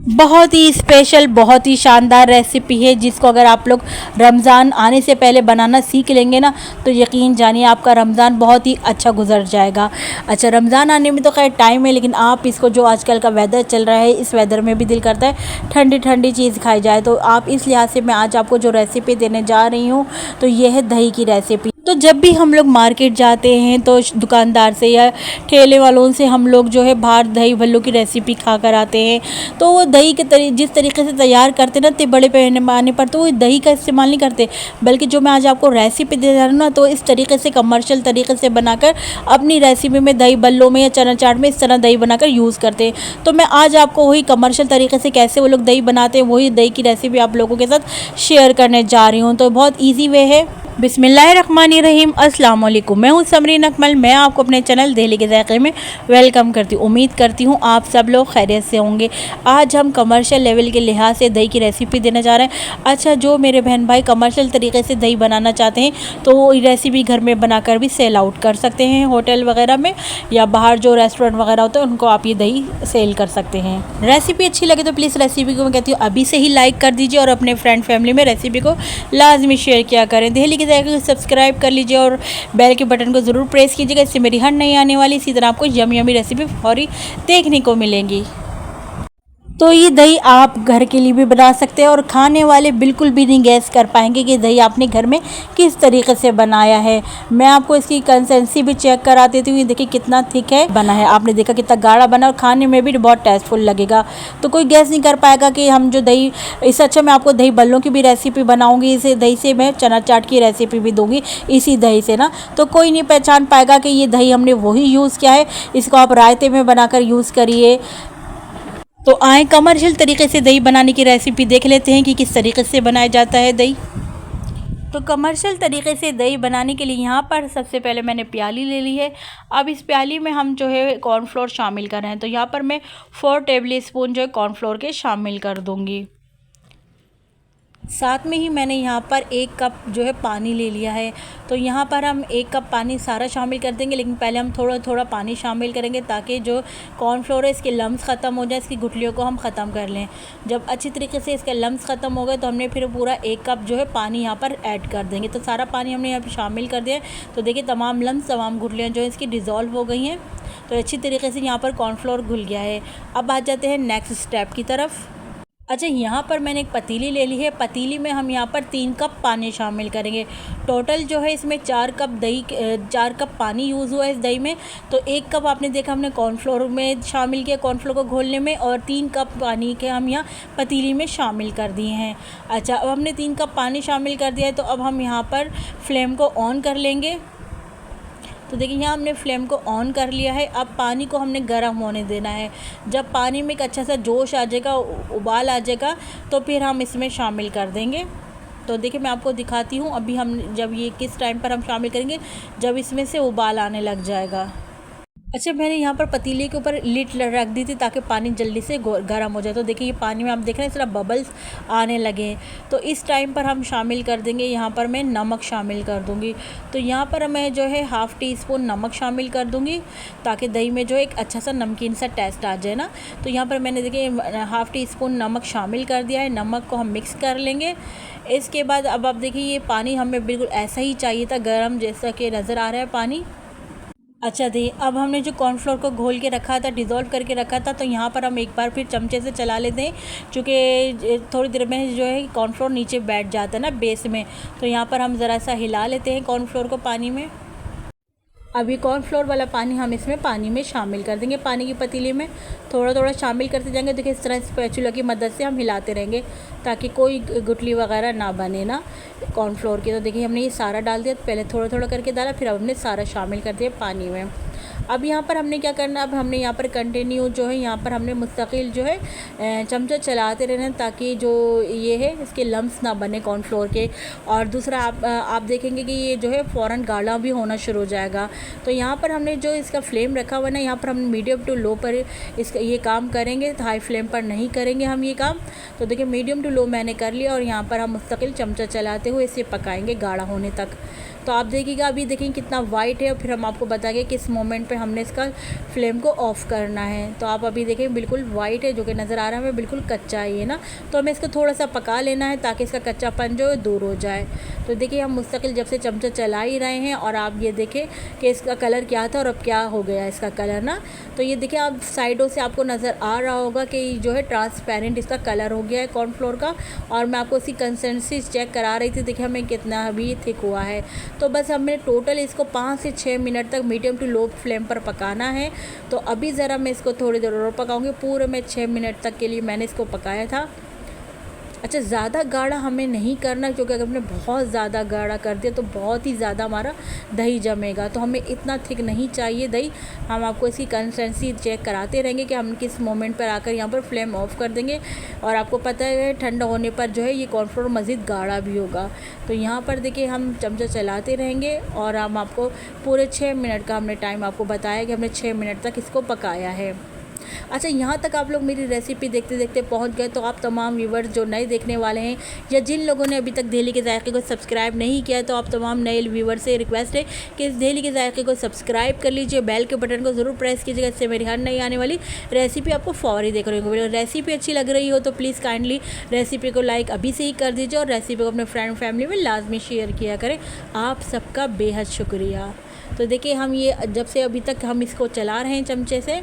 बहुत ही स्पेशल, बहुत ही शानदार रेसिपी है जिसको अगर आप लोग रमज़ान आने से पहले बनाना सीख लेंगे ना तो यकीन जानिए आपका रमज़ान बहुत ही अच्छा गुजर जाएगा। अच्छा, रमज़ान आने में तो खैर टाइम है, लेकिन आप इसको जो आजकल का वेदर चल रहा है इस वेदर में भी दिल करता है ठंडी ठंडी चीज़ खाई जाए, तो आप इस लिहाज से मैं आज आपको जो रेसिपी देने जा रही हूँ तो ये है दही की रेसिपी। तो जब भी हम लोग मार्केट जाते हैं तो दुकानदार से या ठेले वालों से हम लोग जो है बाहर दही भल्लों की रेसिपी खा कर आते हैं, तो वो दही के जिस तरीके से तैयार करते ना इतने बड़े पैमाने पर, तो वो दही का इस्तेमाल नहीं करते, बल्कि जो मैं आज आपको रेसिपी दे रहा हूँ ना तो इस तरीके से कमर्शियल तरीके से बनाकर अपनी रेसिपी में दही भल्लों में या चना चाट में इस तरह दही बनाकर यूज़ करते हैं। तो मैं आज आपको वही कमर्शियल तरीके से कैसे वो लोग दही बनाते हैं वही दही की रेसिपी आप लोगों के साथ शेयर करने जा रही हूँ। तो बहुत ईजी वे है। बिस्मिल्लाहिर्रहमानिर्रहीम, अस्सलाम वालेकुम। मैं हूँ समरीन अकमल। मैं आपको अपने चैनल दिल्ली के ज़ायक़े में वेलकम करती हूँ। उम्मीद करती हूँ आप सब लोग खैरियत से होंगे। आज हम कमर्शियल लेवल के लिहाज से दही की रेसिपी देने जा रहे हैं। अच्छा, जो मेरे बहन भाई कमर्शियल तरीके से दही बनाना चाहते हैं तो वो रेसिपी घर में बनाकर भी सेल आउट कर सकते हैं होटल वगैरह में, या बाहर जो रेस्टोरेंट वगैरह होते हैं उनको आप ये दही सेल कर सकते हैं। रेसिपी अच्छी लगे तो प्लीज़ रेसिपी को मैं कहती हूँ अभी से ही लाइक कर दीजिए और अपने फ्रेंड फैमिली में रेसिपी को लाजमी शेयर किया करें। दिल्ली के ज़ायक़े को सब्सक्राइब कर लीजिए और बेल के बटन को ज़रूर प्रेस कीजिएगा, इससे मेरी हर नई आने वाली इसी तरह आपको यमी यमी रेसिपी फौरी देखने को मिलेंगी। तो ये दही आप घर के लिए भी बना सकते हैं और खाने वाले बिल्कुल भी नहीं गैस कर पाएंगे कि दही आपने घर में किस तरीके से बनाया है। मैं आपको इसकी कंसिस्टेंसी भी चेक करा देती हूँ। ये देखिए कितना थिक है बना है, आपने देखा कितना गाढ़ा बना और खाने में भी बहुत टेस्टफुल लगेगा। तो कोई गैस नहीं कर पाएगा कि हम जो दही, इससे अच्छा मैं आपको दही बल्लों की भी रेसिपी बनाऊँगी। इसे दही से मैं चना चाट की रेसिपी भी दूँगी इसी दही से ना, तो कोई नहीं पहचान पाएगा कि ये दही हमने वही यूज़ किया है। इसको आप रायते में बनाकर यूज़ करिए। तो आए कमर्शियल तरीके से दही बनाने की रेसिपी देख लेते हैं कि किस तरीके से बनाया जाता है दही। तो कमर्शियल तरीके से दही बनाने के लिए यहाँ पर सबसे पहले मैंने प्याली ले ली है। अब इस प्याली में हम जो है कॉर्नफ्लोर शामिल कर रहे हैं, तो यहाँ पर मैं 4 टेबल स्पून जो है कॉर्नफ्लोर के शामिल कर दूँगी। साथ में ही मैंने यहाँ पर 1 कप जो है पानी ले लिया है। तो यहाँ पर हम 1 कप पानी सारा शामिल कर देंगे, लेकिन पहले हम थोड़ा थोड़ा पानी शामिल करेंगे ताकि जो कॉर्नफ्लोर है इसके लम्स ख़त्म हो जाए, इसकी गुठलियों को हम ख़त्म कर लें। जब अच्छी तरीके से इसके लम्स ख़त्म हो गए तो हमने फिर पूरा 1 कप जो है पानी यहाँ पर ऐड कर देंगे। तो सारा पानी हमने यहाँ पर शामिल कर दिया है। तो देखिए तमाम लम्स, तमाम गुठलियाँ जो है इसकी डिज़ोल्व हो गई हैं। तो अच्छी तरीके से यहाँ पर कॉर्नफ्लोर घुल गया है। अब आ जाते हैं नेक्स्ट स्टेप की तरफ। अच्छा, यहाँ पर मैंने एक पतीली ले ली है। पतीली में हम यहाँ पर 3 कप पानी शामिल करेंगे। टोटल जो है इसमें 4 कप दही, 4 कप पानी यूज़ हुआ है इस दही में। तो 1 कप आपने देखा हमने कॉर्नफ्लोर में शामिल किया, कॉर्नफ्लोर को घोलने में, और 3 कप पानी के हम यहाँ पतीली में शामिल कर दिए हैं। अच्छा, अब हमने 3 कप पानी शामिल कर दिया है, तो अब हम यहाँ पर फ्लेम को ऑन कर लेंगे। तो देखिए यहाँ हमने फ्लेम को ऑन कर लिया है। अब पानी को हमने गर्म होने देना है। जब पानी में एक अच्छा सा जोश आ जाएगा, उबाल आ जाएगा, तो फिर हम इसमें शामिल कर देंगे। तो देखिए मैं आपको दिखाती हूँ अभी हम जब ये किस टाइम पर हम शामिल करेंगे, जब इसमें से उबाल आने लग जाएगा। अच्छा, मैंने यहाँ पर पतीले के ऊपर लिड रख दी थी ताकि पानी जल्दी से गर्म हो जाए। तो देखिए ये पानी में आप देख रहे हैं इस तरह बबल्स आने लगे हैं। तो इस टाइम पर हम शामिल कर देंगे, यहाँ पर मैं नमक शामिल कर दूँगी। तो यहाँ पर मैं जो है 1/2 टीस्पून नमक शामिल कर दूँगी ताकि दही में जो एक अच्छा सा नमकीन सा टेस्ट आ जाए ना। तो यहाँ पर मैंने देखिए 1/2 टीस्पून नमक शामिल कर दिया है। नमक को हम मिक्स कर लेंगे। इसके बाद अब आप देखिए ये पानी हमें बिल्कुल ऐसा ही चाहिए था, गर्म जैसा कि नज़र आ रहा है पानी। अच्छा दी, अब हमने जो कॉर्नफ्लोर को घोल के रखा था, डिज़ोल्व करके रखा था, तो यहाँ पर हम एक बार फिर चमचे से चला लेते हैं, क्योंकि थोड़ी देर में जो है कॉर्नफ्लोर नीचे बैठ जाता है ना बेस में। तो यहाँ पर हम ज़रा सा हिला लेते हैं कॉर्नफ्लोर को पानी में। अब ये कॉर्नफ्लोर वाला पानी हम इसमें पानी में शामिल कर देंगे। पानी की पतीली में थोड़ा थोड़ा शामिल करते जाएंगे। देखिए इस तरह स्पैचुला की मदद से हम हिलाते रहेंगे ताकि कोई गुठली वगैरह ना बने ना कॉर्नफ्लोर की। तो देखिए हमने ये सारा डाल दिया, पहले थोड़ा थोड़ा करके डाला, फिर अब हमने सारा शामिल कर दिया पानी में। अब यहाँ पर हमने क्या करना, अब हमने यहाँ पर कंटिन्यू जो है यहाँ पर हमने मुस्तकिल जो है चमचा चलाते रहना ताकि जो ये है इसके लम्स ना बने कॉर्नफ्लोर के। और दूसरा आप देखेंगे कि ये जो है फ़ौरन गाढ़ा भी होना शुरू हो जाएगा। तो यहाँ पर हमने जो इसका फ्लेम रखा हुआ ना, यहाँ पर हम मीडियम टू लो पर इसका ये काम करेंगे, तो हाई फ्लेम पर नहीं करेंगे हम ये काम। तो देखिए मीडियम टू लो मैंने कर लिया और यहाँ पर हम मुस्तकिल चमचा चलाते हुए इसे पकाएंगे गाढ़ा होने तक। तो आप देखिएगा, अभी देखें कितना वाइट है, और फिर हम आपको बताएंगे किस मोमेंट पे हमने इसका फ्लेम को ऑफ़ करना है। तो आप अभी देखें बिल्कुल वाइट है, जो कि नज़र आ रहा है हमें बिल्कुल कच्चा है ये ना। तो हमें इसको थोड़ा सा पका लेना है ताकि इसका कच्चापन जो है दूर हो जाए। तो देखिए हम मुस्तकिल जब से चमचा चला ही रहे हैं, और आप ये देखें कि इसका कलर क्या था और अब क्या हो गया इसका कलर ना। तो ये देखिए आप साइडों से आपको नज़र आ रहा होगा कि जो है ट्रांसपेरेंट इसका कलर हो गया है कॉर्नफ्लोर का। और मैं आपको इसकी कंसिस्टेंसी चेक करा रही थी, देखिए हमें कितना अभी थिक हुआ है। तो बस हमें टोटल इसको 5 से 6 मिनट तक मीडियम टू लो फ्लेम पर पकाना है। तो अभी ज़रा मैं इसको थोड़ी देर और पकाऊंगी, पूरे में 6 मिनट तक के लिए मैंने इसको पकाया था। अच्छा, ज़्यादा गाढ़ा हमें नहीं करना, क्योंकि अगर हमने बहुत ज़्यादा गाढ़ा कर दिया तो बहुत ही ज़्यादा हमारा दही जमेगा। तो हमें इतना थिक नहीं चाहिए दही। हम आपको इसकी कंसिस्टेंसी चेक कराते रहेंगे कि हम किस मोमेंट पर आकर यहाँ पर फ्लेम ऑफ कर देंगे। और आपको पता है ठंडा होने पर जो है ये कॉर्नफ्लोर मज़ीद गाढ़ा भी होगा। तो यहाँ पर देखिए हम चमचा चलाते रहेंगे, और हम आपको पूरे 6 मिनट का हमने टाइम आपको बताया कि हमने 6 मिनट तक इसको पकाया है। अच्छा, यहाँ तक आप लोग मेरी रेसिपी देखते देखते पहुँच गए, तो आप तमाम व्यूवर्स जो नए देखने वाले हैं, या जिन लोगों ने अभी तक दहली के ज़ायक़े को सब्सक्राइब नहीं किया है, तो आप तमाम नए व्यूवर्स से रिक्वेस्ट है कि इस दहली के ज़ायक़े को सब्सक्राइब कर लीजिए, बेल के बटन को ज़रूर प्रेस कीजिएगा। इससे मेरी हर नई आने वाली रेसिपी आपको फ़ौरी देखने को मिलेगी। रेसिपी अच्छी लग रही हो तो प्लीज़ काइंडली रेसिपी को लाइक अभी से ही कर दीजिए, और रेसिपी को अपने फ्रेंड फैमिली में लाजमी शेयर किया करें। आप सबका बेहद शुक्रिया। तो देखिए हम ये जब से अभी तक हम इसको चला रहे हैं चमचे से,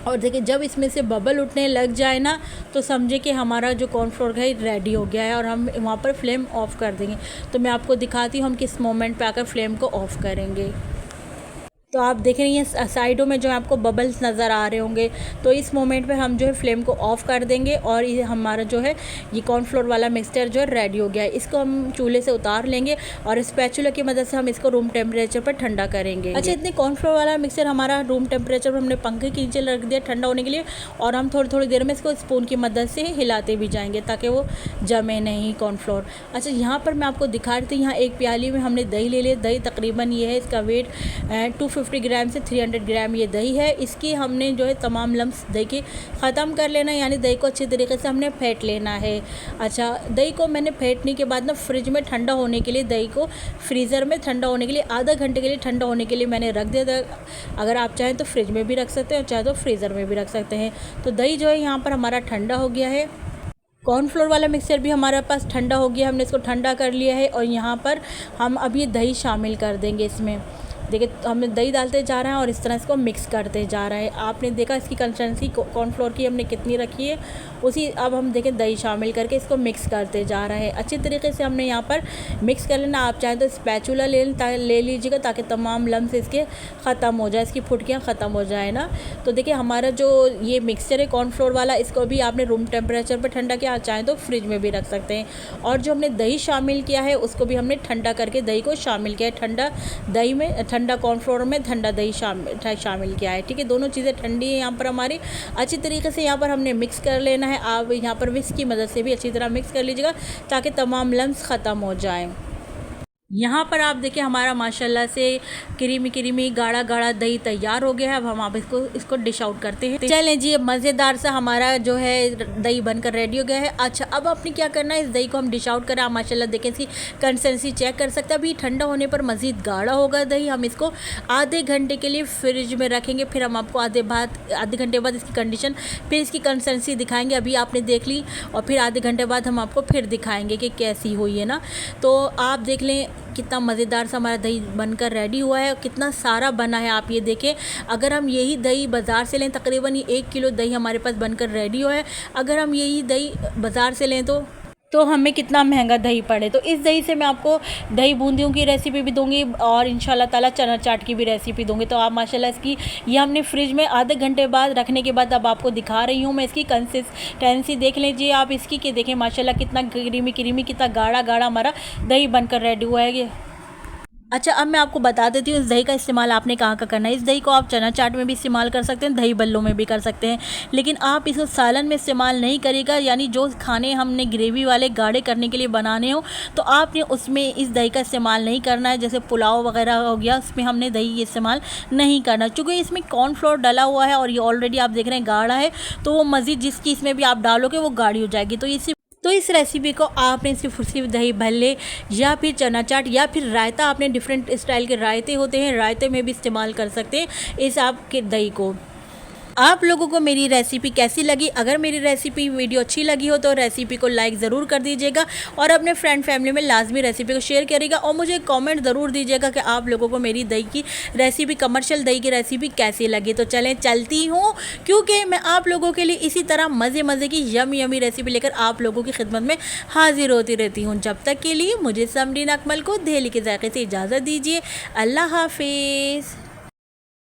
और देखिए जब इसमें से बबल उठने लग जाए ना, तो समझे कि हमारा जो कॉर्नफ्लोर है रेडी हो गया है, और हम वहाँ पर फ्लेम ऑफ़ कर देंगे। तो मैं आपको दिखाती हूँ हम किस मोमेंट पे आकर फ्लेम को ऑफ़ करेंगे। तो आप देख रही हैं साइडों में जो आपको बबल्स नज़र आ रहे होंगे, तो इस मोमेंट पे हम जो है फ्लेम को ऑफ़ कर देंगे, और ये हमारा जो है ये कॉर्नफ्लोर वाला मिक्सचर जो है रेडी हो गया है। इसको हम चूल्हे से उतार लेंगे, और स्पैचुला की मदद से हम इसको रूम टेम्परेचर पर ठंडा करेंगे। अच्छा, इतने कॉर्नफ्लोर वाला मिक्सचर हमारा रूम टेम्परेचर पर हमने पंखे के नीचे रख दिया ठंडा होने के लिए, और हम थोड़ी थोड़ी देर में इसको स्पून की मदद से हिलाते भी जाएंगे ताकि वो जमे नहीं कॉर्नफ्लोर। अच्छा, यहाँ पर मैं आपको दिखा रही थी, यहाँ एक प्याली में हमने दही ले लिया। दही तकरीबन ये है, इसका वेट 250 ग्राम से 300 ग्राम ये दही है। इसकी हमने जो है तमाम लम्स दही के ख़त्म कर लेना है, यानी दही को अच्छी तरीके से हमने फेंट लेना है। अच्छा, दही को मैंने फेंटने के बाद ना फ्रिज में ठंडा होने के लिए, दही को फ्रीज़र में ठंडा होने के लिए आधा घंटे के लिए ठंडा होने के लिए मैंने रख दिया था। अगर आप चाहें तो फ्रिज में भी रख सकते हैं, और चाहे तो फ्रीज़र में भी रख सकते हैं। तो दही जो है यहाँ पर हमारा ठंडा हो गया है। कॉर्नफ्लोर वाला मिक्सचर भी हमारे पास ठंडा हो गया, हमने इसको ठंडा कर लिया है, और यहाँ पर हम अब ये दही शामिल कर देंगे इसमें। देखिए हमने दही डालते जा रहे हैं और इस तरह इसको मिक्स करते जा रहे हैं। आपने देखा इसकी कंसिस्टेंसी कॉर्नफ्लोर की हमने कितनी रखी है, उसी अब हम देखें दही शामिल करके इसको मिक्स करते जा रहे हैं। अच्छी तरीके से हमने यहाँ पर मिक्स कर लेना। आप चाहें तो स्पैचुला ले लीजिएगा ताकि तमाम लम्स इसके ख़त्म हो जाए, इसकी फुटकियाँ ख़त्म हो जाए ना। तो देखिए हमारा जो ये मिक्सचर है कॉर्नफ्लोर वाला, इसको भी आपने रूम टेम्परेचर पर ठंडा किया, चाहें तो फ्रिज में भी रख सकते हैं। और जो हमने दही शामिल किया है उसको भी हमने ठंडा करके दही को शामिल किया है। ठंडा दही में, ठंडा कॉर्नफ्लोर में ठंडा दही शामिल किया है। ठीक है, दोनों चीज़ें ठंडी है यहाँ पर हमारी। अच्छी तरीके से यहाँ पर हमने मिक्स कर लेना है। आप यहाँ पर विस्क की मदद से भी अच्छी तरह मिक्स कर लीजिएगा ताकि तमाम लम्स ख़त्म हो जाएं। यहाँ पर आप देखिए हमारा माशाल्लाह से क्रीमी गाढ़ा गाढ़ा दही तैयार हो गया है। अब हम आप इसको डिश आउट करते हैं। चलें जी, मज़ेदार सा हमारा जो है दही बनकर रेडी हो गया है। अच्छा, अब आपने क्या करना है, इस दही को हम डिश आउट करें। आप माशाल्लाह देखें इसकी कंसिस्टेंसी चेक कर सकते हैं। अभी ठंडा होने पर मज़ीद गाढ़ा होगा दही। हम इसको आधे घंटे के लिए फ्रिज में रखेंगे, फिर हम आपको आधे घंटे बाद इसकी कंडीशन, फिर इसकी कंसिस्टेंसी दिखाएँगे। अभी आपने देख ली, और फिर आधे घंटे बाद हम आपको फिर दिखाएँगे कि कैसी हुई है ना। तो आप देख लें कितना मज़ेदार सा हमारा दही बनकर रेडी हुआ है, कितना सारा बना है। आप ये देखें, अगर हम यही दही बाज़ार से लें, तकरीबन 1 किलो दही हमारे पास बनकर रेडी हुआ है। अगर हम यही दही बाज़ार से लें तो हमें कितना महंगा दही पड़े। तो इस दही से मैं आपको दही बूंदियों की रेसिपी भी दूंगी, और इंशाल्लाह ताला चना चाट की भी रेसिपी दूंगी। तो आप माशाल्लाह इसकी ये हमने फ्रिज में आधे घंटे बाद रखने के बाद अब आपको दिखा रही हूँ मैं। इसकी कंसिस्टेंसी देख लीजिए आप इसकी, कि देखें माशाल्लाह कितना क्रीमी कितना गाढ़ा गाढ़ा हमारा दही बनकर रेडी हुआ है। अच्छा, अब मैं आपको बता देती हूँ इस दही का इस्तेमाल आपने कहाँ का करना है। इस दही को आप चना चाट में भी इस्तेमाल कर सकते हैं, दही बल्लों में भी कर सकते हैं, लेकिन आप इसको सालन में इस्तेमाल नहीं करिएगा। यानी जो खाने हमने ग्रेवी वाले गाढ़े करने के लिए बनाने हो, तो आपने उसमें इस दही का इस्तेमाल नहीं करना है। जैसे पुलाव वगैरह हो गया, उसमें हमने दही इस्तेमाल नहीं करना, क्योंकि इसमें कॉर्नफ्लोर डला हुआ है और ये ऑलरेडी आप देख रहे हैं गाढ़ा है। तो वो मज़ीद जिसकी इसमें भी आप डालोगे वो गाढ़ी हो जाएगी। तो इस रेसिपी को आपने सिर्फ दही भल्ले या फिर चना चाट या फिर रायता, आपने डिफरेंट स्टाइल के रायते होते हैं, रायते में भी इस्तेमाल कर सकते हैं इस आपके दही को। आप लोगों को मेरी रेसिपी कैसी लगी? अगर मेरी रेसिपी वीडियो अच्छी लगी हो तो रेसिपी को लाइक ज़रूर कर दीजिएगा और अपने फ्रेंड फैमिली में लाजमी रेसिपी को शेयर करिएगा और मुझे कमेंट ज़रूर दीजिएगा कि आप लोगों को मेरी दही की रेसिपी, कमर्शियल दही की रेसिपी कैसी लगी। तो चलें चलती हूँ, क्योंकि मैं आप लोगों के लिए इसी तरह मज़े मज़े की यमी रेसिपी लेकर आप लोगों की खिदमत में हाजिर होती रहती हूँ। जब तक के लिए मुझे समरीन अकमल को दहली के जायके से इजाज़त दीजिए। अल्लाह हाफिज़।